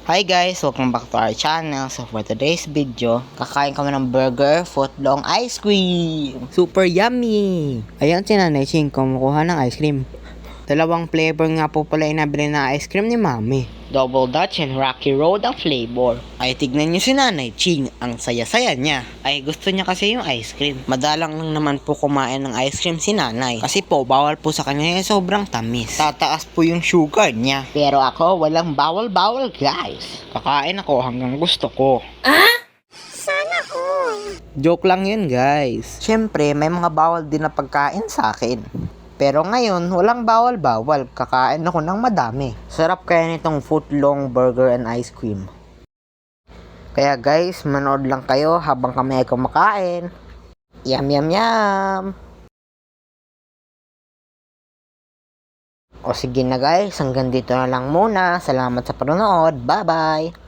Hi guys! Welcome back to our channel. So for today's video, kakain kami ng burger, footlong ice cream! Super yummy! Ayan si Nanay Ching kumukuha ng ice cream. Dalawang flavor nga po pala inabili na ice cream ni Mami. Double Dutch and Rocky Road ang flavor. Ay tignan nyo si Nanay Ching, ang saya-saya niya. Ay gusto niya kasi yung ice cream. Madalang lang naman po kumain ng ice cream si Nanay. Kasi po bawal po sa kanya yung sobrang tamis. Tataas po yung sugar niya. Pero ako walang bawal-bawal guys. Kakain ako hanggang gusto ko. Joke lang yun guys. Siyempre may mga bawal din na pagkain sa akin. Pero ngayon, walang bawal-bawal. Kakain ako ng madami. Sarap kaya nitong footlong burger and ice cream. Kaya guys, manood lang kayo habang kami ay kumakain. Yum, yum, yum! O sige na guys, hanggang dito na lang muna. Salamat sa panonood. Bye-bye!